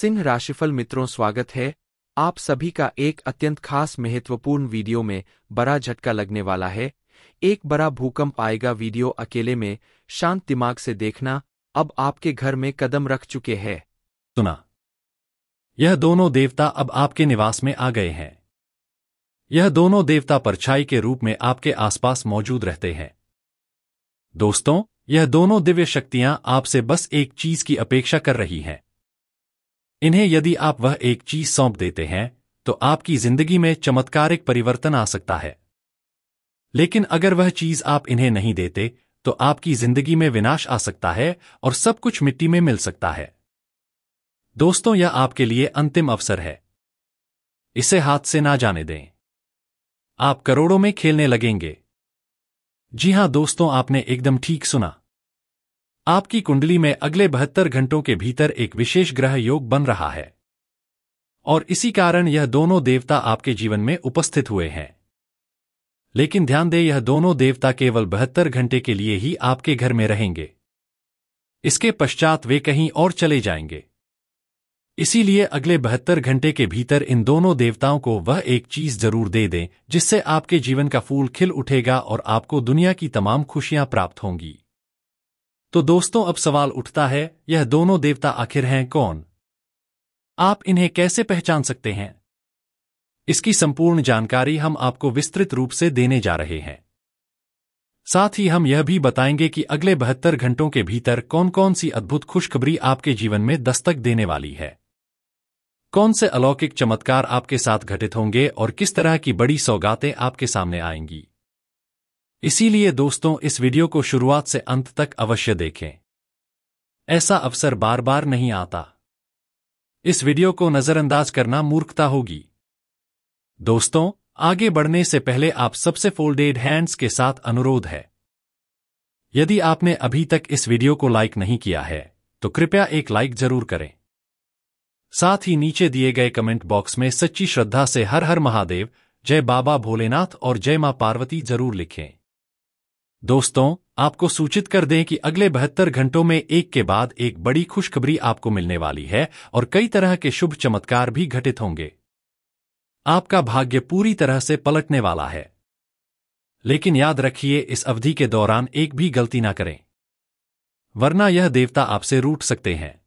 सिंह राशिफल मित्रों, स्वागत है आप सभी का एक अत्यंत खास महत्वपूर्ण वीडियो में। बड़ा झटका लगने वाला है, एक बड़ा भूकंप आएगा। वीडियो अकेले में शांत दिमाग से देखना। अब आपके घर में कदम रख चुके हैं। सुना, यह दोनों देवता अब आपके निवास में आ गए हैं। यह दोनों देवता परछाई के रूप में आपके आसपास मौजूद रहते हैं। दोस्तों, यह दोनों दिव्य शक्तियां आपसे बस एक चीज की अपेक्षा कर रही हैं। इन्हें यदि आप वह एक चीज सौंप देते हैं तो आपकी जिंदगी में चमत्कारिक परिवर्तन आ सकता है। लेकिन अगर वह चीज आप इन्हें नहीं देते तो आपकी जिंदगी में विनाश आ सकता है और सब कुछ मिट्टी में मिल सकता है। दोस्तों, यह आपके लिए अंतिम अवसर है। इसे हाथ से ना जाने दें। आप करोड़ों में खेलने लगेंगे। जी हां दोस्तों, आपने एकदम ठीक सुना। आपकी कुंडली में अगले 72 घंटों के भीतर एक विशेष ग्रह योग बन रहा है और इसी कारण यह दोनों देवता आपके जीवन में उपस्थित हुए हैं। लेकिन ध्यान दें, यह दोनों देवता केवल 72 घंटे के लिए ही आपके घर में रहेंगे। इसके पश्चात वे कहीं और चले जाएंगे। इसीलिए अगले 72 घंटे के भीतर इन दोनों देवताओं को वह एक चीज जरूर दे दें जिससे आपके जीवन का फूल खिल उठेगा और आपको दुनिया की तमाम खुशियां प्राप्त होंगी। तो दोस्तों, अब सवाल उठता है, यह दोनों देवता आखिर हैं कौन? आप इन्हें कैसे पहचान सकते हैं? इसकी संपूर्ण जानकारी हम आपको विस्तृत रूप से देने जा रहे हैं। साथ ही हम यह भी बताएंगे कि अगले 72 घंटों के भीतर कौन कौन सी अद्भुत खुशखबरी आपके जीवन में दस्तक देने वाली है, कौन से अलौकिक चमत्कार आपके साथ घटित होंगे और किस तरह की बड़ी सौगातें आपके सामने आएंगी। इसीलिए दोस्तों, इस वीडियो को शुरुआत से अंत तक अवश्य देखें। ऐसा अवसर बार बार नहीं आता। इस वीडियो को नजरअंदाज करना मूर्खता होगी। दोस्तों, आगे बढ़ने से पहले आप सबसे फोल्डेड हैंड्स के साथ अनुरोध है, यदि आपने अभी तक इस वीडियो को लाइक नहीं किया है तो कृपया एक लाइक जरूर करें। साथ ही नीचे दिए गए कमेंट बॉक्स में सच्ची श्रद्धा से हर हर महादेव, जय बाबा भोलेनाथ और जय मां पार्वती जरूर लिखें। दोस्तों, आपको सूचित कर दें कि अगले 72 घंटों में एक के बाद एक बड़ी खुशखबरी आपको मिलने वाली है और कई तरह के शुभ चमत्कार भी घटित होंगे। आपका भाग्य पूरी तरह से पलटने वाला है। लेकिन याद रखिए, इस अवधि के दौरान एक भी गलती ना करें, वरना यह देवता आपसे रूठ सकते हैं।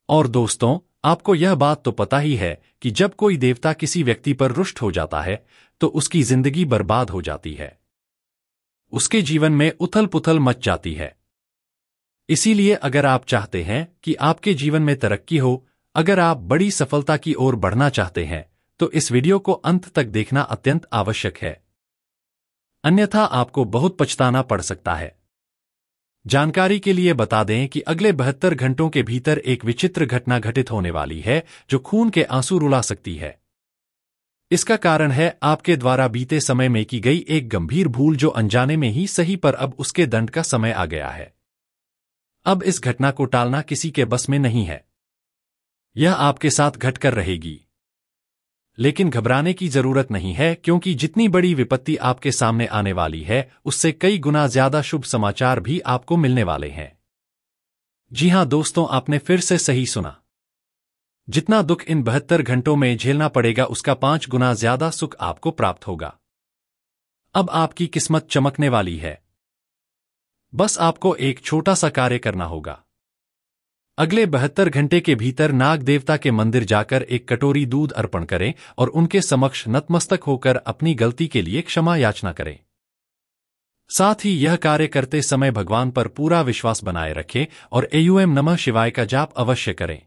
और दोस्तों, आपको यह बात तो पता ही है कि जब कोई देवता किसी व्यक्ति पर रुष्ट हो जाता है तो उसकी जिंदगी बर्बाद हो जाती है, उसके जीवन में उथल पुथल मच जाती है। इसीलिए अगर आप चाहते हैं कि आपके जीवन में तरक्की हो, अगर आप बड़ी सफलता की ओर बढ़ना चाहते हैं, तो इस वीडियो को अंत तक देखना अत्यंत आवश्यक है। अन्यथा आपको बहुत पछताना पड़ सकता है। जानकारी के लिए बता दें कि अगले 72 घंटों के भीतर एक विचित्र घटना घटित होने वाली है जो खून के आंसू रुला सकती है। इसका कारण है आपके द्वारा बीते समय में की गई एक गंभीर भूल जो अनजाने में ही सही, पर अब उसके दंड का समय आ गया है। अब इस घटना को टालना किसी के बस में नहीं है। यह आपके साथ घटकर रहेगी। लेकिन घबराने की जरूरत नहीं है, क्योंकि जितनी बड़ी विपत्ति आपके सामने आने वाली है उससे कई गुना ज्यादा शुभ समाचार भी आपको मिलने वाले हैं। जी हां दोस्तों, आपने फिर से सही सुना। जितना दुख इन 72 घंटों में झेलना पड़ेगा उसका 5 गुना ज्यादा सुख आपको प्राप्त होगा। अब आपकी किस्मत चमकने वाली है। बस आपको एक छोटा सा कार्य करना होगा। अगले 72 घंटे के भीतर नाग देवता के मंदिर जाकर एक कटोरी दूध अर्पण करें और उनके समक्ष नतमस्तक होकर अपनी गलती के लिए क्षमा याचना करें। साथ ही यह कार्य करते समय भगवान पर पूरा विश्वास बनाए रखें और एयूएम नमः शिवाय का जाप अवश्य करें।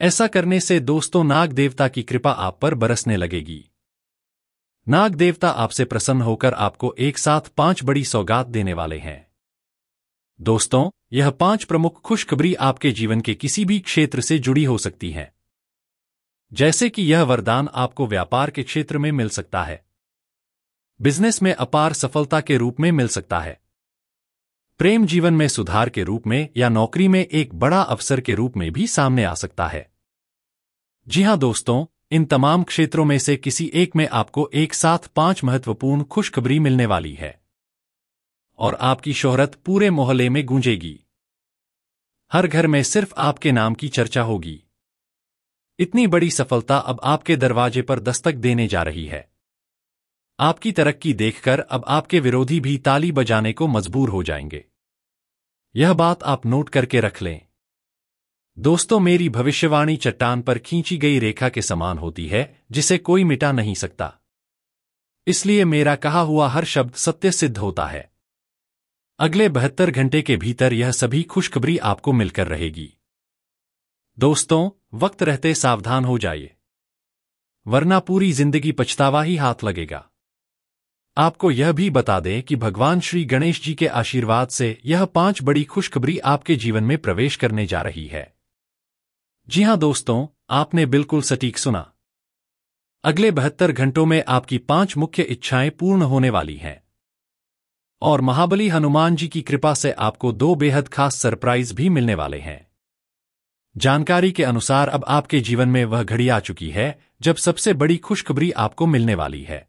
ऐसा करने से दोस्तों, नाग देवता की कृपा आप पर बरसने लगेगी। नाग देवता आपसे प्रसन्न होकर आपको एक साथ 5 बड़ी सौगात देने वाले हैं। दोस्तों, यह 5 प्रमुख खुशखबरी आपके जीवन के किसी भी क्षेत्र से जुड़ी हो सकती है। जैसे कि यह वरदान आपको व्यापार के क्षेत्र में मिल सकता है, बिजनेस में अपार सफलता के रूप में मिल सकता है, प्रेम जीवन में सुधार के रूप में या नौकरी में एक बड़ा अवसर के रूप में भी सामने आ सकता है। जी हां दोस्तों, इन तमाम क्षेत्रों में से किसी एक में आपको एक साथ 5 महत्वपूर्ण खुशखबरी मिलने वाली है और आपकी शोहरत पूरे मोहल्ले में गूंजेगी। हर घर में सिर्फ आपके नाम की चर्चा होगी। इतनी बड़ी सफलता अब आपके दरवाजे पर दस्तक देने जा रही है। आपकी तरक्की देखकर अब आपके विरोधी भी ताली बजाने को मजबूर हो जाएंगे। यह बात आप नोट करके रख लें। दोस्तों, मेरी भविष्यवाणी चट्टान पर खींची गई रेखा के समान होती है, जिसे कोई मिटा नहीं सकता। इसलिए मेरा कहा हुआ हर शब्द सत्य सिद्ध होता है। अगले 72 घंटे के भीतर यह सभी खुशखबरी आपको मिलकर रहेगी। दोस्तों, वक्त रहते सावधान हो जाइए, वरना पूरी जिंदगी पछतावा ही हाथ लगेगा। आपको यह भी बता दें कि भगवान श्री गणेश जी के आशीर्वाद से यह 5 बड़ी खुशखबरी आपके जीवन में प्रवेश करने जा रही है। जी हां दोस्तों, आपने बिल्कुल सटीक सुना। अगले 72 घंटों में आपकी 5 मुख्य इच्छाएं पूर्ण होने वाली हैं। और महाबली हनुमान जी की कृपा से आपको 2 बेहद खास सरप्राइज भी मिलने वाले हैं। जानकारी के अनुसार अब आपके जीवन में वह घड़ी आ चुकी है जब सबसे बड़ी खुशखबरी आपको मिलने वाली है।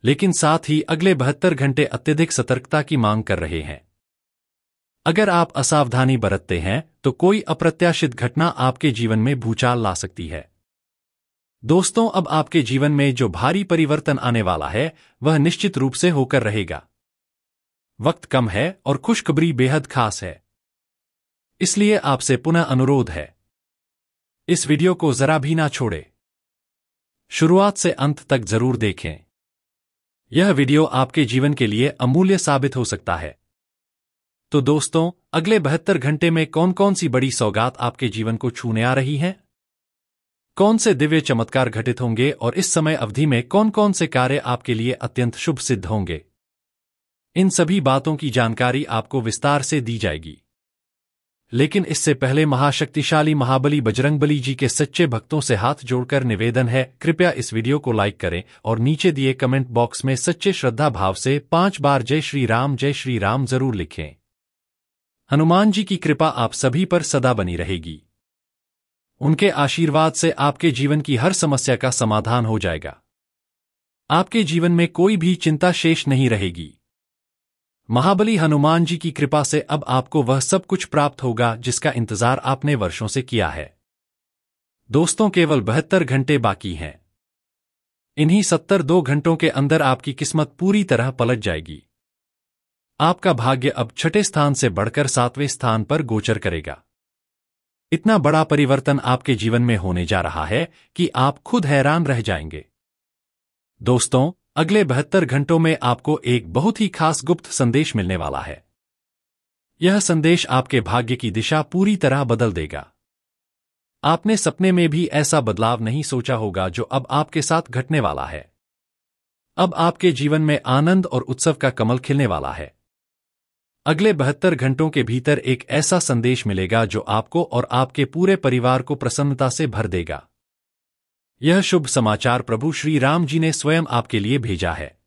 लेकिन साथ ही अगले 72 घंटे अत्यधिक सतर्कता की मांग कर रहे हैं। अगर आप असावधानी बरतते हैं तो कोई अप्रत्याशित घटना आपके जीवन में भूचाल ला सकती है। दोस्तों, अब आपके जीवन में जो भारी परिवर्तन आने वाला है वह निश्चित रूप से होकर रहेगा। वक्त कम है और खुशखबरी बेहद खास है। इसलिए आपसे पुनः अनुरोध है, इस वीडियो को जरा भी ना छोड़े, शुरुआत से अंत तक जरूर देखें। यह वीडियो आपके जीवन के लिए अमूल्य साबित हो सकता है। तो दोस्तों, अगले 72 घंटे में कौन कौन सी बड़ी सौगात आपके जीवन को छूने आ रही हैं? कौन से दिव्य चमत्कार घटित होंगे और इस समय अवधि में कौन कौन से कार्य आपके लिए अत्यंत शुभ सिद्ध होंगे? इन सभी बातों की जानकारी आपको विस्तार से दी जाएगी। लेकिन इससे पहले महाशक्तिशाली महाबली बजरंगबली जी के सच्चे भक्तों से हाथ जोड़कर निवेदन है, कृपया इस वीडियो को लाइक करें और नीचे दिए कमेंट बॉक्स में सच्चे श्रद्धा भाव से 5 बार जय श्री राम जरूर लिखें। हनुमान जी की कृपा आप सभी पर सदा बनी रहेगी। उनके आशीर्वाद से आपके जीवन की हर समस्या का समाधान हो जाएगा। आपके जीवन में कोई भी चिंता शेष नहीं रहेगी। महाबली हनुमान जी की कृपा से अब आपको वह सब कुछ प्राप्त होगा जिसका इंतजार आपने वर्षों से किया है। दोस्तों, केवल 72 घंटे बाकी हैं। इन्हीं 72 घंटों के अंदर आपकी किस्मत पूरी तरह पलट जाएगी। आपका भाग्य अब 6ठे स्थान से बढ़कर 7वें स्थान पर गोचर करेगा। इतना बड़ा परिवर्तन आपके जीवन में होने जा रहा है कि आप खुद हैरान रह जाएंगे। दोस्तों, अगले 72 घंटों में आपको एक बहुत ही खास गुप्त संदेश मिलने वाला है। यह संदेश आपके भाग्य की दिशा पूरी तरह बदल देगा। आपने सपने में भी ऐसा बदलाव नहीं सोचा होगा जो अब आपके साथ घटने वाला है। अब आपके जीवन में आनंद और उत्सव का कमल खिलने वाला है। अगले 72 घंटों के भीतर एक ऐसा संदेश मिलेगा जो आपको और आपके पूरे परिवार को प्रसन्नता से भर देगा। यह शुभ समाचार प्रभु श्री राम जी ने स्वयं आपके लिए भेजा है।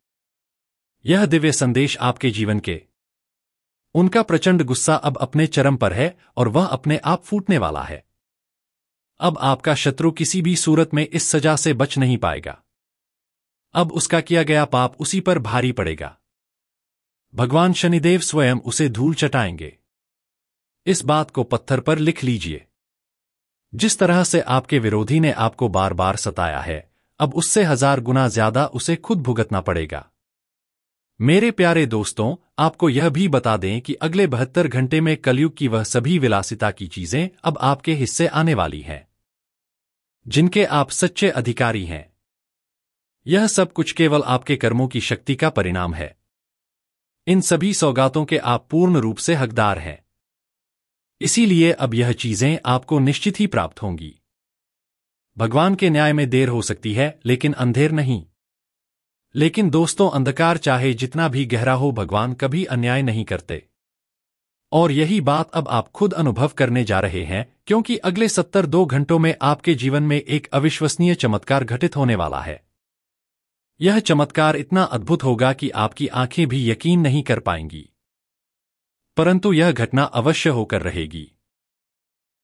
यह दिव्य संदेश आपके जीवन के उनका प्रचंड गुस्सा अब अपने चरम पर है और वह अपने आप फूटने वाला है। अब आपका शत्रु किसी भी सूरत में इस सजा से बच नहीं पाएगा। अब उसका किया गया पाप उसी पर भारी पड़ेगा। भगवान शनिदेव स्वयं उसे धूल चटाएंगे। इस बात को पत्थर पर लिख लीजिए। जिस तरह से आपके विरोधी ने आपको बार बार सताया है, अब उससे 1000 गुना ज्यादा उसे खुद भुगतना पड़ेगा। मेरे प्यारे दोस्तों, आपको यह भी बता दें कि अगले 72 घंटे में कलयुग की वह सभी विलासिता की चीजें अब आपके हिस्से आने वाली हैं, जिनके आप सच्चे अधिकारी हैं। यह सब कुछ केवल आपके कर्मों की शक्ति का परिणाम है। इन सभी सौगातों के आप पूर्ण रूप से हकदार हैं। इसीलिए अब यह चीजें आपको निश्चित ही प्राप्त होंगी। भगवान के न्याय में देर हो सकती है, लेकिन अंधेर नहीं। लेकिन दोस्तों, अंधकार चाहे जितना भी गहरा हो, भगवान कभी अन्याय नहीं करते। और यही बात अब आप खुद अनुभव करने जा रहे हैं, क्योंकि अगले 72 घंटों में आपके जीवन में एक अविश्वसनीय चमत्कार घटित होने वाला है। यह चमत्कार इतना अद्भुत होगा कि आपकी आंखें भी यकीन नहीं कर पाएंगी, परंतु यह घटना अवश्य होकर रहेगी।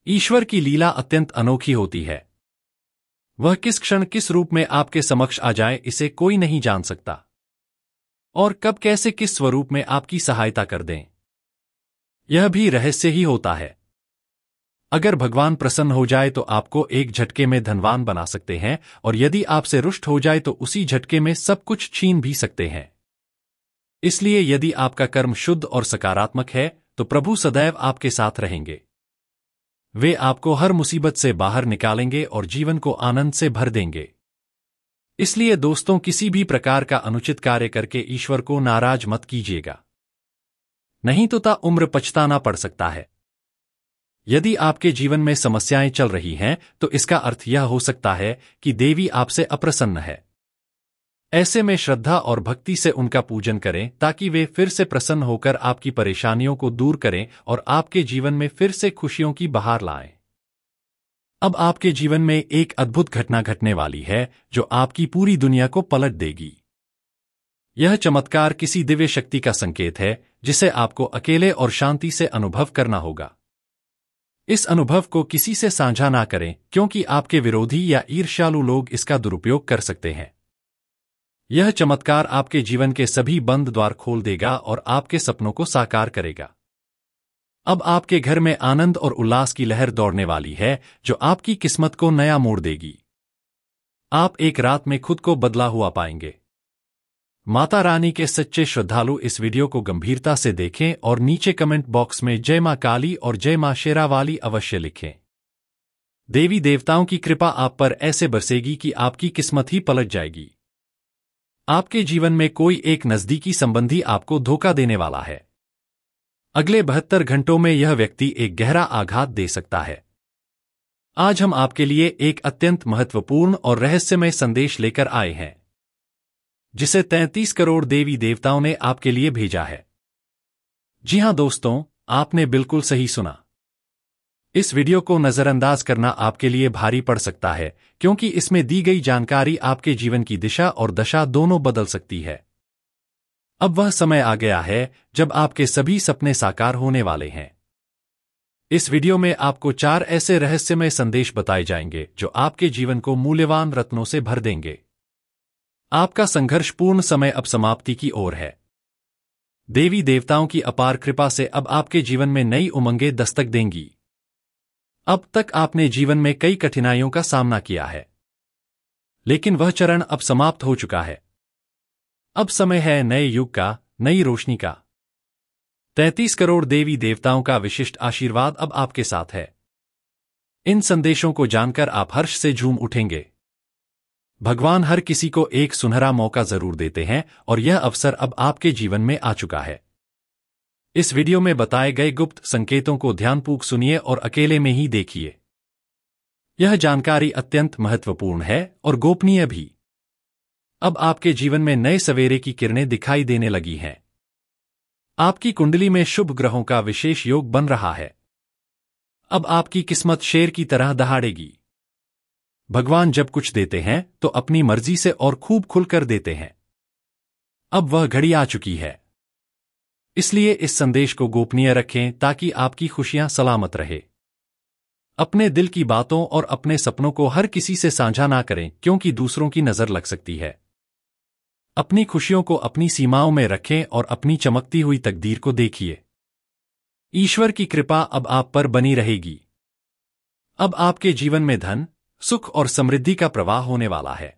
ईश्वर की लीला अत्यंत अनोखी होती है। वह किस क्षण किस रूप में आपके समक्ष आ जाए, इसे कोई नहीं जान सकता। और कब कैसे किस स्वरूप में आपकी सहायता कर दें, यह भी रहस्य ही होता है। अगर भगवान प्रसन्न हो जाए तो आपको एक झटके में धनवान बना सकते हैं, और यदि आपसे रुष्ट हो जाए तो उसी झटके में सब कुछ छीन भी सकते हैं। इसलिए यदि आपका कर्म शुद्ध और सकारात्मक है तो प्रभु सदैव आपके साथ रहेंगे। वे आपको हर मुसीबत से बाहर निकालेंगे और जीवन को आनंद से भर देंगे। इसलिए दोस्तों, किसी भी प्रकार का अनुचित कार्य करके ईश्वर को नाराज मत कीजिएगा, नहीं तो ताउम्र पछताना पड़ सकता है। यदि आपके जीवन में समस्याएं चल रही हैं तो इसका अर्थ यह हो सकता है कि देवी आपसे अप्रसन्न है। ऐसे में श्रद्धा और भक्ति से उनका पूजन करें ताकि वे फिर से प्रसन्न होकर आपकी परेशानियों को दूर करें और आपके जीवन में फिर से खुशियों की बहार लाएं। अब आपके जीवन में एक अद्भुत घटना घटने वाली है जो आपकी पूरी दुनिया को पलट देगी। यह चमत्कार किसी दिव्य शक्ति का संकेत है जिसे आपको अकेले और शांति से अनुभव करना होगा। इस अनुभव को किसी से साझा ना करें क्योंकि आपके विरोधी या ईर्ष्यालु लोग इसका दुरुपयोग कर सकते हैं। यह चमत्कार आपके जीवन के सभी बंद द्वार खोल देगा और आपके सपनों को साकार करेगा। अब आपके घर में आनंद और उल्लास की लहर दौड़ने वाली है जो आपकी किस्मत को नया मोड़ देगी। आप एक रात में खुद को बदला हुआ पाएंगे। माता रानी के सच्चे श्रद्धालु इस वीडियो को गंभीरता से देखें और नीचे कमेंट बॉक्स में जय मां काली और जय मां शेरावाली अवश्य लिखें। देवी देवताओं की कृपा आप पर ऐसे बरसेगी कि आपकी किस्मत ही पलट जाएगी। आपके जीवन में कोई एक नजदीकी संबंधी आपको धोखा देने वाला है। अगले 72 घंटों में यह व्यक्ति एक गहरा आघात दे सकता है। आज हम आपके लिए एक अत्यंत महत्वपूर्ण और रहस्यमय संदेश लेकर आए हैं जिसे 33 करोड़ देवी देवताओं ने आपके लिए भेजा है। जी हां दोस्तों, आपने बिल्कुल सही सुना। इस वीडियो को नजरअंदाज करना आपके लिए भारी पड़ सकता है क्योंकि इसमें दी गई जानकारी आपके जीवन की दिशा और दशा दोनों बदल सकती है। अब वह समय आ गया है जब आपके सभी सपने साकार होने वाले हैं। इस वीडियो में आपको 4 ऐसे रहस्यमय संदेश बताए जाएंगे जो आपके जीवन को मूल्यवान रत्नों से भर देंगे। आपका संघर्षपूर्ण समय अब समाप्ति की ओर है। देवी देवताओं की अपार कृपा से अब आपके जीवन में नई उमंगें दस्तक देंगी। अब तक आपने जीवन में कई कठिनाइयों का सामना किया है, लेकिन वह चरण अब समाप्त हो चुका है। अब समय है नए युग का, नई रोशनी का। 33 करोड़ देवी देवताओं का विशिष्ट आशीर्वाद अब आपके साथ है। इन संदेशों को जानकर आप हर्ष से झूम उठेंगे। भगवान हर किसी को एक सुनहरा मौका जरूर देते हैं और यह अवसर अब आपके जीवन में आ चुका है। इस वीडियो में बताए गए गुप्त संकेतों को ध्यानपूर्वक सुनिए और अकेले में ही देखिए। यह जानकारी अत्यंत महत्वपूर्ण है और गोपनीय भी। अब आपके जीवन में नए सवेरे की किरणें दिखाई देने लगी हैं। आपकी कुंडली में शुभ ग्रहों का विशेष योग बन रहा है। अब आपकी किस्मत शेर की तरह दहाड़ेगी। भगवान जब कुछ देते हैं तो अपनी मर्जी से और खूब खुलकर देते हैं। अब वह घड़ी आ चुकी है। इसलिए इस संदेश को गोपनीय रखें ताकि आपकी खुशियां सलामत रहे। अपने दिल की बातों और अपने सपनों को हर किसी से साझा ना करें क्योंकि दूसरों की नजर लग सकती है। अपनी खुशियों को अपनी सीमाओं में रखें और अपनी चमकती हुई तकदीर को देखिए। ईश्वर की कृपा अब आप पर बनी रहेगी। अब आपके जीवन में धन, सुख और समृद्धि का प्रवाह होने वाला है।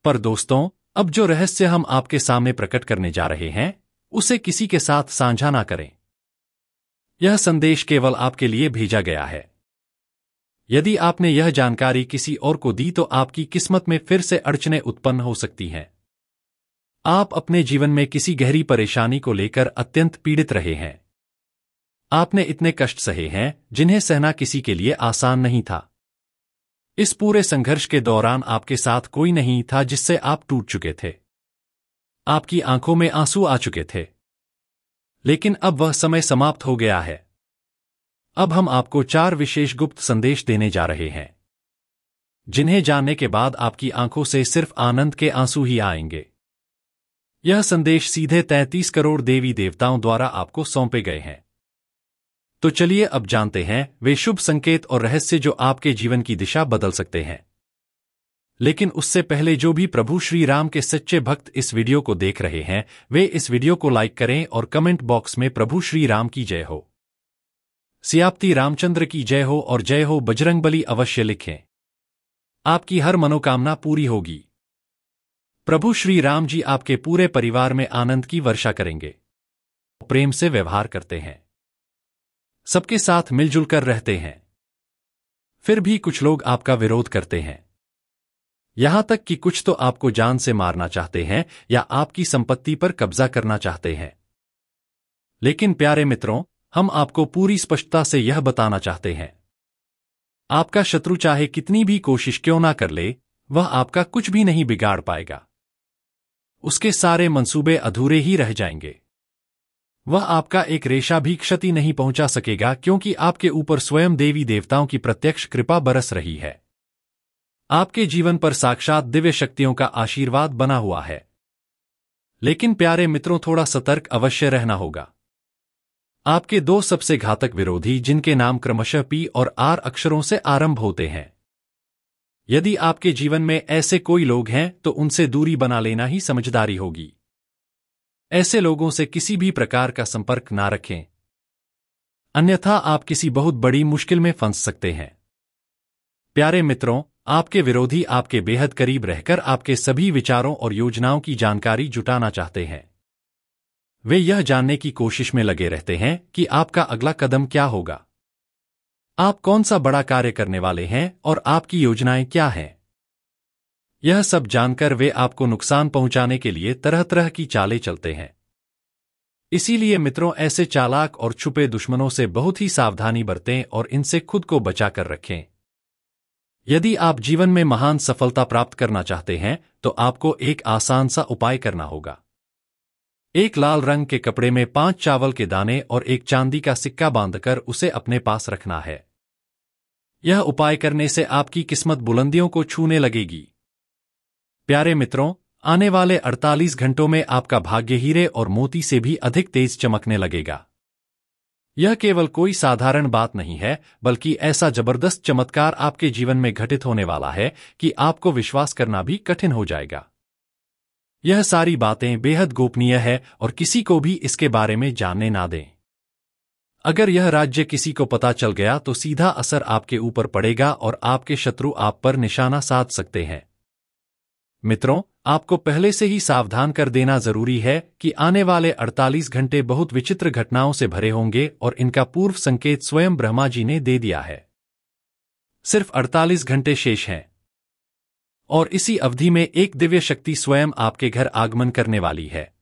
पर दोस्तों, अब जो रहस्य हम आपके सामने प्रकट करने जा रहे हैं उसे किसी के साथ साझा ना करें। यह संदेश केवल आपके लिए भेजा गया है। यदि आपने यह जानकारी किसी और को दी तो आपकी किस्मत में फिर से अड़चनें उत्पन्न हो सकती हैं। आप अपने जीवन में किसी गहरी परेशानी को लेकर अत्यंत पीड़ित रहे हैं। आपने इतने कष्ट सहे हैं जिन्हें सहना किसी के लिए आसान नहीं था। इस पूरे संघर्ष के दौरान आपके साथ कोई नहीं था जिससे आप टूट चुके थे। आपकी आंखों में आंसू आ चुके थे। लेकिन अब वह समय समाप्त हो गया है। अब हम आपको 4 विशेष गुप्त संदेश देने जा रहे हैं जिन्हें जानने के बाद आपकी आंखों से सिर्फ आनंद के आंसू ही आएंगे। यह संदेश सीधे 33 करोड़ देवी देवताओं द्वारा आपको सौंपे गए हैं। तो चलिए अब जानते हैं वे शुभ संकेत और रहस्य जो आपके जीवन की दिशा बदल सकते हैं। लेकिन उससे पहले जो भी प्रभु श्री राम के सच्चे भक्त इस वीडियो को देख रहे हैं वे इस वीडियो को लाइक करें और कमेंट बॉक्स में प्रभु श्री राम की जय हो सियापति रामचंद्र की जय हो और जय हो बजरंगबली अवश्य लिखें। आपकी हर मनोकामना पूरी होगी। प्रभु श्री राम जी आपके पूरे परिवार में आनंद की वर्षा करेंगे। प्रेम से व्यवहार करते हैं, सबके साथ मिलजुल कर रहते हैं। फिर भी कुछ लोग आपका विरोध करते हैं, यहां तक कि कुछ तो आपको जान से मारना चाहते हैं या आपकी संपत्ति पर कब्जा करना चाहते हैं। लेकिन प्यारे मित्रों, हम आपको पूरी स्पष्टता से यह बताना चाहते हैं, आपका शत्रु चाहे कितनी भी कोशिश क्यों ना कर ले, वह आपका कुछ भी नहीं बिगाड़ पाएगा। उसके सारे मंसूबे अधूरे ही रह जाएंगे। वह आपका एक रेशा भी क्षति नहीं पहुंचा सकेगा, क्योंकि आपके ऊपर स्वयं देवी देवताओं की प्रत्यक्ष कृपा बरस रही है। आपके जीवन पर साक्षात दिव्य शक्तियों का आशीर्वाद बना हुआ है। लेकिन प्यारे मित्रों, थोड़ा सतर्क अवश्य रहना होगा। आपके दो सबसे घातक विरोधी, जिनके नाम क्रमशः पी और आर अक्षरों से आरंभ होते हैं, यदि आपके जीवन में ऐसे कोई लोग हैं तो उनसे दूरी बना लेना ही समझदारी होगी। ऐसे लोगों से किसी भी प्रकार का संपर्क ना रखें, अन्यथा आप किसी बहुत बड़ी मुश्किल में फंस सकते हैं। प्यारे मित्रों, आपके विरोधी आपके बेहद करीब रहकर आपके सभी विचारों और योजनाओं की जानकारी जुटाना चाहते हैं। वे यह जानने की कोशिश में लगे रहते हैं कि आपका अगला कदम क्या होगा, आप कौन सा बड़ा कार्य करने वाले हैं और आपकी योजनाएं क्या हैं। यह सब जानकर वे आपको नुकसान पहुंचाने के लिए तरह तरह की चालें चलते हैं। इसीलिए मित्रों, ऐसे चालाक और छुपे दुश्मनों से बहुत ही सावधानी बरतें और इनसे खुद को बचाकर रखें। यदि आप जीवन में महान सफलता प्राप्त करना चाहते हैं तो आपको एक आसान सा उपाय करना होगा। एक लाल रंग के कपड़े में 5 चावल के दाने और एक चांदी का सिक्का बांधकर उसे अपने पास रखना है। यह उपाय करने से आपकी किस्मत बुलंदियों को छूने लगेगी। प्यारे मित्रों, आने वाले 48 घंटों में आपका भाग्य हीरे और मोती से भी अधिक तेज चमकने लगेगा। यह केवल कोई साधारण बात नहीं है, बल्कि ऐसा जबरदस्त चमत्कार आपके जीवन में घटित होने वाला है कि आपको विश्वास करना भी कठिन हो जाएगा। यह सारी बातें बेहद गोपनीय है और किसी को भी इसके बारे में जानने ना दें। अगर यह राज्य किसी को पता चल गया तो सीधा असर आपके ऊपर पड़ेगा और आपके शत्रु आप पर निशाना साध सकते हैं। मित्रों, आपको पहले से ही सावधान कर देना जरूरी है कि आने वाले 48 घंटे बहुत विचित्र घटनाओं से भरे होंगे और इनका पूर्व संकेत स्वयं ब्रह्मा जी ने दे दिया है। सिर्फ 48 घंटे शेष हैं और इसी अवधि में एक दिव्य शक्ति स्वयं आपके घर आगमन करने वाली है।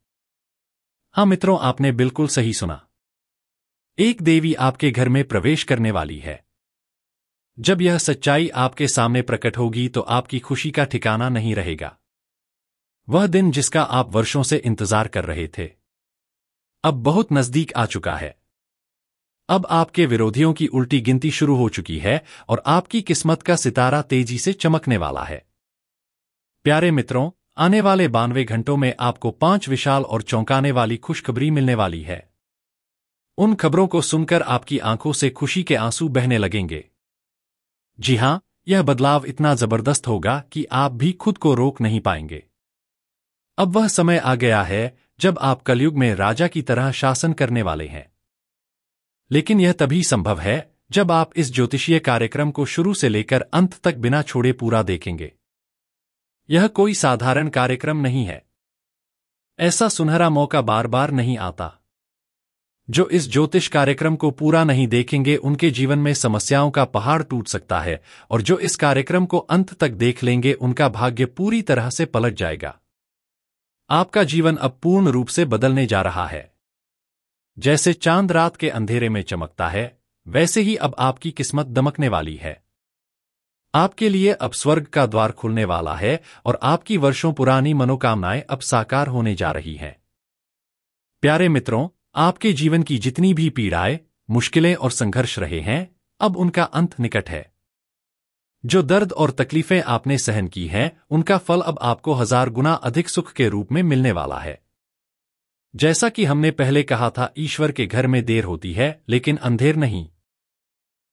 हाँ मित्रों, आपने बिल्कुल सही सुना। एक देवी आपके घर में प्रवेश करने वाली है। जब यह सच्चाई आपके सामने प्रकट होगी तो आपकी खुशी का ठिकाना नहीं रहेगा। वह दिन जिसका आप वर्षों से इंतजार कर रहे थे, अब बहुत नजदीक आ चुका है। अब आपके विरोधियों की उल्टी गिनती शुरू हो चुकी है और आपकी किस्मत का सितारा तेजी से चमकने वाला है। प्यारे मित्रों, आने वाले 92 घंटों में आपको 5 विशाल और चौंकाने वाली खुशखबरी मिलने वाली है। उन खबरों को सुनकर आपकी आंखों से खुशी के आंसू बहने लगेंगे। जी हां, यह बदलाव इतना जबरदस्त होगा कि आप भी खुद को रोक नहीं पाएंगे। अब वह समय आ गया है जब आप कलयुग में राजा की तरह शासन करने वाले हैं। लेकिन यह तभी संभव है जब आप इस ज्योतिषीय कार्यक्रम को शुरू से लेकर अंत तक बिना छोड़े पूरा देखेंगे। यह कोई साधारण कार्यक्रम नहीं है। ऐसा सुनहरा मौका बार बार नहीं आता। जो इस ज्योतिष कार्यक्रम को पूरा नहीं देखेंगे उनके जीवन में समस्याओं का पहाड़ टूट सकता है, और जो इस कार्यक्रम को अंत तक देख लेंगे उनका भाग्य पूरी तरह से पलट जाएगा। आपका जीवन अब पूर्ण रूप से बदलने जा रहा है। जैसे चांद रात के अंधेरे में चमकता है, वैसे ही अब आपकी किस्मत दमकने वाली है। आपके लिए अब स्वर्ग का द्वार खुलने वाला है और आपकी वर्षों पुरानी मनोकामनाएं अब साकार होने जा रही हैं। प्यारे मित्रों, आपके जीवन की जितनी भी पीड़ाएं, मुश्किलें और संघर्ष रहे हैं, अब उनका अंत निकट है। जो दर्द और तकलीफें आपने सहन की हैं, उनका फल अब आपको 1000 गुना अधिक सुख के रूप में मिलने वाला है। जैसा कि हमने पहले कहा था, ईश्वर के घर में देर होती है लेकिन अंधेर नहीं।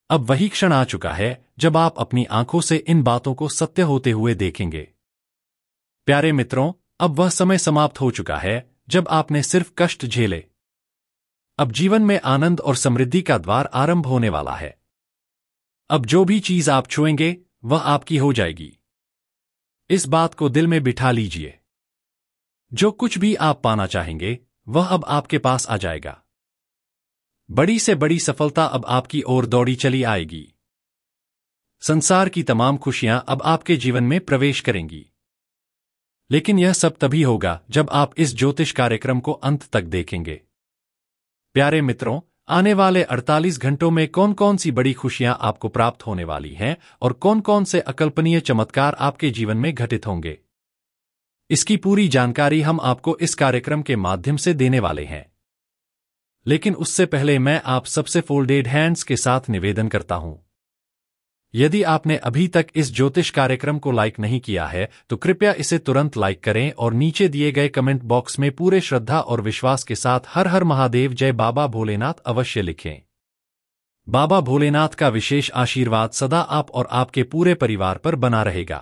अब वही क्षण आ चुका है जब आप अपनी आंखों से इन बातों को सत्य होते हुए देखेंगे। प्यारे मित्रों, अब वह समय समाप्त हो चुका है जब आपने सिर्फ कष्ट झेले। अब जीवन में आनंद और समृद्धि का द्वार आरंभ होने वाला है। अब जो भी चीज आप छुएंगे वह आपकी हो जाएगी। इस बात को दिल में बिठा लीजिए। जो कुछ भी आप पाना चाहेंगे वह अब आपके पास आ जाएगा। बड़ी से बड़ी सफलता अब आपकी ओर दौड़ी चली आएगी। संसार की तमाम खुशियां अब आपके जीवन में प्रवेश करेंगी। लेकिन यह सब तभी होगा जब आप इस ज्योतिष कार्यक्रम को अंत तक देखेंगे। प्यारे मित्रों, आने वाले 48 घंटों में कौन कौन सी बड़ी खुशियां आपको प्राप्त होने वाली हैं और कौन कौन से अकल्पनीय चमत्कार आपके जीवन में घटित होंगे, इसकी पूरी जानकारी हम आपको इस कार्यक्रम के माध्यम से देने वाले हैं। लेकिन उससे पहले मैं आप सबसे फोल्डेड हैंड्स के साथ निवेदन करता हूं, यदि आपने अभी तक इस ज्योतिष कार्यक्रम को लाइक नहीं किया है तो कृपया इसे तुरंत लाइक करें और नीचे दिए गए कमेंट बॉक्स में पूरे श्रद्धा और विश्वास के साथ हर हर महादेव जय बाबा भोलेनाथ अवश्य लिखें। बाबा भोलेनाथ का विशेष आशीर्वाद सदा आप और आपके पूरे परिवार पर बना रहेगा।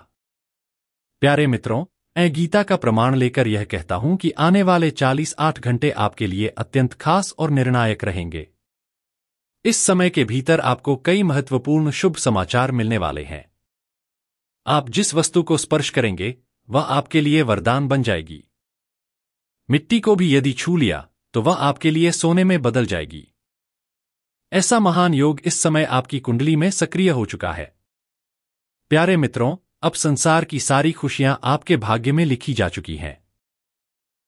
प्यारे मित्रों, मैं गीता का प्रमाण लेकर यह कहता हूं कि आने वाले 48 घंटे आपके लिए अत्यंत खास और निर्णायक रहेंगे। इस समय के भीतर आपको कई महत्वपूर्ण शुभ समाचार मिलने वाले हैं। आप जिस वस्तु को स्पर्श करेंगे वह आपके लिए वरदान बन जाएगी। मिट्टी को भी यदि छू लिया तो वह आपके लिए सोने में बदल जाएगी। ऐसा महान योग इस समय आपकी कुंडली में सक्रिय हो चुका है। प्यारे मित्रों, अब संसार की सारी खुशियां आपके भाग्य में लिखी जा चुकी हैं।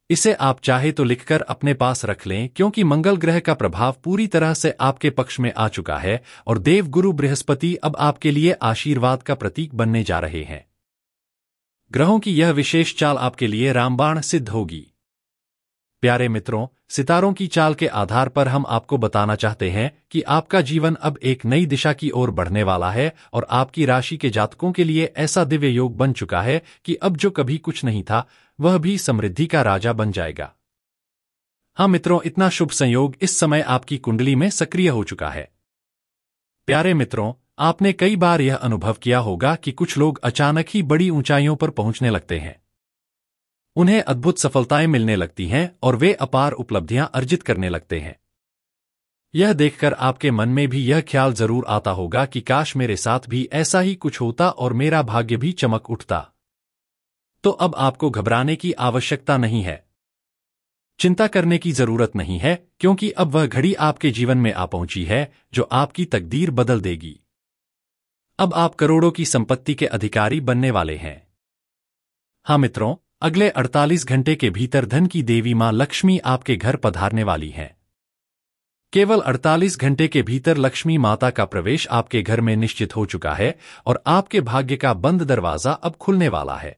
इसे आप चाहे तो लिखकर अपने पास रख लें, क्योंकि मंगल ग्रह का प्रभाव पूरी तरह से आपके पक्ष में आ चुका है और देव गुरु बृहस्पति अब आपके लिए आशीर्वाद का प्रतीक बनने जा रहे हैं। ग्रहों की यह विशेष चाल आपके लिए रामबाण सिद्ध होगी। प्यारे मित्रों, सितारों की चाल के आधार पर हम आपको बताना चाहते हैं कि आपका जीवन अब एक नई दिशा की ओर बढ़ने वाला है और आपकी राशि के जातकों के लिए ऐसा दिव्य योग बन चुका है कि अब जो कभी कुछ नहीं था वह भी समृद्धि का राजा बन जाएगा। हाँ मित्रों, इतना शुभ संयोग इस समय आपकी कुंडली में सक्रिय हो चुका है। प्यारे मित्रों, आपने कई बार यह अनुभव किया होगा कि कुछ लोग अचानक ही बड़ी ऊंचाइयों पर पहुंचने लगते हैं। उन्हें अद्भुत सफलताएं मिलने लगती हैं और वे अपार उपलब्धियां अर्जित करने लगते हैं। यह देखकर आपके मन में भी यह ख्याल जरूर आता होगा कि काश मेरे साथ भी ऐसा ही कुछ होता और मेरा भाग्य भी चमक उठता। तो अब आपको घबराने की आवश्यकता नहीं है, चिंता करने की जरूरत नहीं है, क्योंकि अब वह घड़ी आपके जीवन में आ पहुंची है जो आपकी तकदीर बदल देगी। अब आप करोड़ों की संपत्ति के अधिकारी बनने वाले हैं। हाँ मित्रों, अगले 48 घंटे के भीतर धन की देवी मां लक्ष्मी आपके घर पधारने वाली हैं। केवल 48 घंटे के भीतर लक्ष्मी माता का प्रवेश आपके घर में निश्चित हो चुका है और आपके भाग्य का बंद दरवाजा अब खुलने वाला है।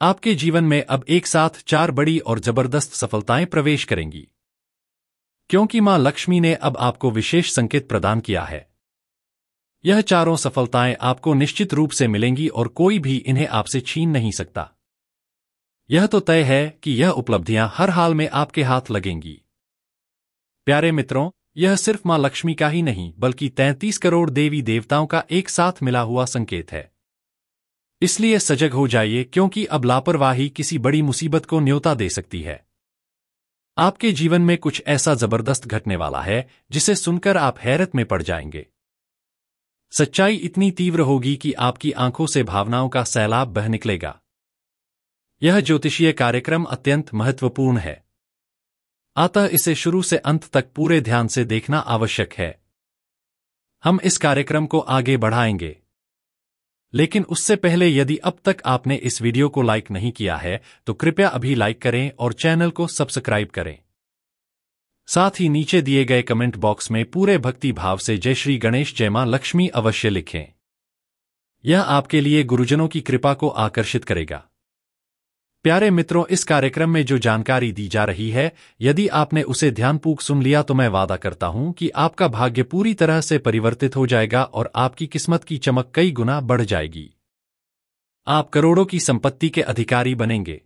आपके जीवन में अब एक साथ 4 बड़ी और जबरदस्त सफलताएं प्रवेश करेंगी, क्योंकि मां लक्ष्मी ने अब आपको विशेष संकेत प्रदान किया है। यह चारों सफलताएं आपको निश्चित रूप से मिलेंगी और कोई भी इन्हें आपसे छीन नहीं सकता। यह तो तय है कि यह उपलब्धियां हर हाल में आपके हाथ लगेंगी। प्यारे मित्रों, यह सिर्फ मां लक्ष्मी का ही नहीं बल्कि 33 करोड़ देवी देवताओं का एक साथ मिला हुआ संकेत है। इसलिए सजग हो जाइए, क्योंकि अब लापरवाही किसी बड़ी मुसीबत को न्योता दे सकती है। आपके जीवन में कुछ ऐसा जबरदस्त घटने वाला है जिसे सुनकर आप हैरत में पड़ जाएंगे। सच्चाई इतनी तीव्र होगी कि आपकी आंखों से भावनाओं का सैलाब बह निकलेगा। यह ज्योतिषीय कार्यक्रम अत्यंत महत्वपूर्ण है, अतः इसे शुरू से अंत तक पूरे ध्यान से देखना आवश्यक है। हम इस कार्यक्रम को आगे बढ़ाएंगे, लेकिन उससे पहले यदि अब तक आपने इस वीडियो को लाइक नहीं किया है तो कृपया अभी लाइक करें और चैनल को सब्सक्राइब करें। साथ ही नीचे दिए गए कमेंट बॉक्स में पूरे भक्ति भाव से जय श्री गणेश जय मां लक्ष्मी अवश्य लिखें। यह आपके लिए गुरुजनों की कृपा को आकर्षित करेगा। प्यारे मित्रों, इस कार्यक्रम में जो जानकारी दी जा रही है, यदि आपने उसे ध्यानपूर्वक सुन लिया तो मैं वादा करता हूं कि आपका भाग्य पूरी तरह से परिवर्तित हो जाएगा और आपकी किस्मत की चमक कई गुना बढ़ जाएगी। आप करोड़ों की संपत्ति के अधिकारी बनेंगे।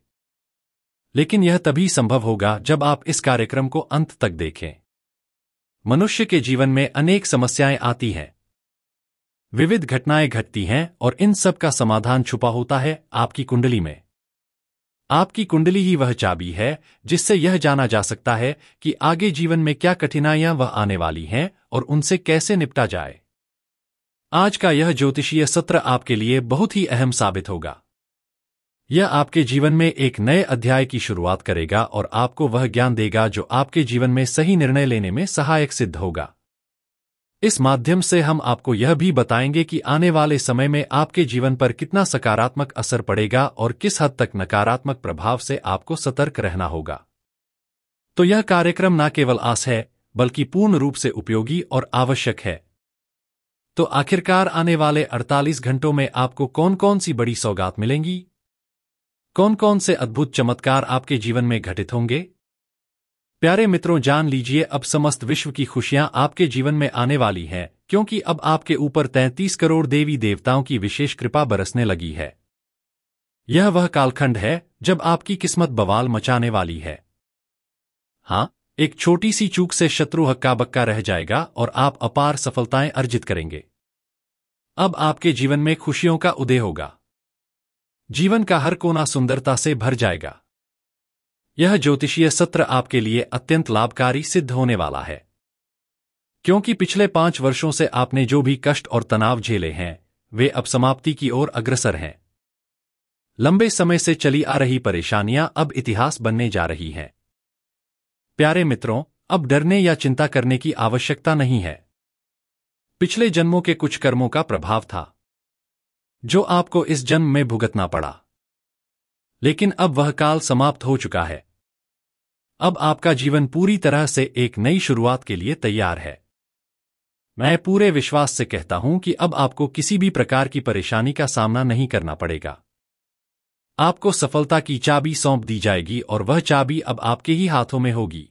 लेकिन यह तभी संभव होगा जब आप इस कार्यक्रम को अंत तक देखें। मनुष्य के जीवन में अनेक समस्याएं आती हैं, विविध घटनाएं घटती हैं और इन सब का समाधान छुपा होता है आपकी कुंडली में। आपकी कुंडली ही वह चाबी है जिससे यह जाना जा सकता है कि आगे जीवन में क्या कठिनाइयां वह आने वाली हैं और उनसे कैसे निपटा जाए। आज का यह ज्योतिषीय सत्र आपके लिए बहुत ही अहम साबित होगा। यह आपके जीवन में एक नए अध्याय की शुरुआत करेगा और आपको वह ज्ञान देगा जो आपके जीवन में सही निर्णय लेने में सहायक सिद्ध होगा। इस माध्यम से हम आपको यह भी बताएंगे कि आने वाले समय में आपके जीवन पर कितना सकारात्मक असर पड़ेगा और किस हद तक नकारात्मक प्रभाव से आपको सतर्क रहना होगा। तो यह कार्यक्रम न केवल आस है बल्कि पूर्ण रूप से उपयोगी और आवश्यक है। तो आखिरकार आने वाले 48 घंटों में आपको कौन कौन सी बड़ी सौगात मिलेंगी? कौन कौन से अद्भुत चमत्कार आपके जीवन में घटित होंगे? प्यारे मित्रों, जान लीजिए, अब समस्त विश्व की खुशियां आपके जीवन में आने वाली हैं, क्योंकि अब आपके ऊपर 33 करोड़ देवी देवताओं की विशेष कृपा बरसने लगी है। यह वह कालखंड है जब आपकी किस्मत बवाल मचाने वाली है। हाँ, एक छोटी सी चूक से शत्रु हक्का बक्का रह जाएगा और आप अपार सफलताएं अर्जित करेंगे। अब आपके जीवन में खुशियों का उदय होगा। जीवन का हर कोना सुंदरता से भर जाएगा। यह ज्योतिषीय सत्र आपके लिए अत्यंत लाभकारी सिद्ध होने वाला है, क्योंकि पिछले 5 वर्षों से आपने जो भी कष्ट और तनाव झेले हैं वे अब समाप्ति की ओर अग्रसर हैं। लंबे समय से चली आ रही परेशानियां अब इतिहास बनने जा रही हैं। प्यारे मित्रों, अब डरने या चिंता करने की आवश्यकता नहीं है। पिछले जन्मों के कुछ कर्मों का प्रभाव था जो आपको इस जन्म में भुगतना पड़ा, लेकिन अब वह काल समाप्त हो चुका है। अब आपका जीवन पूरी तरह से एक नई शुरुआत के लिए तैयार है। मैं पूरे विश्वास से कहता हूं कि अब आपको किसी भी प्रकार की परेशानी का सामना नहीं करना पड़ेगा। आपको सफलता की चाबी सौंप दी जाएगी और वह चाबी अब आपके ही हाथों में होगी।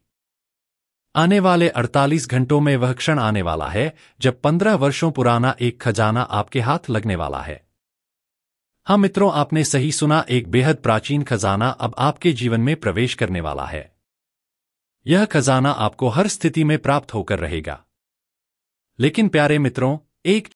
आने वाले 48 घंटों में वह क्षण आने वाला है जब 15 वर्षों पुराना एक खजाना आपके हाथ लगने वाला है। हाँ मित्रों, आपने सही सुना, एक बेहद प्राचीन खजाना अब आपके जीवन में प्रवेश करने वाला है। यह खजाना आपको हर स्थिति में प्राप्त होकर रहेगा। लेकिन प्यारे मित्रों, एक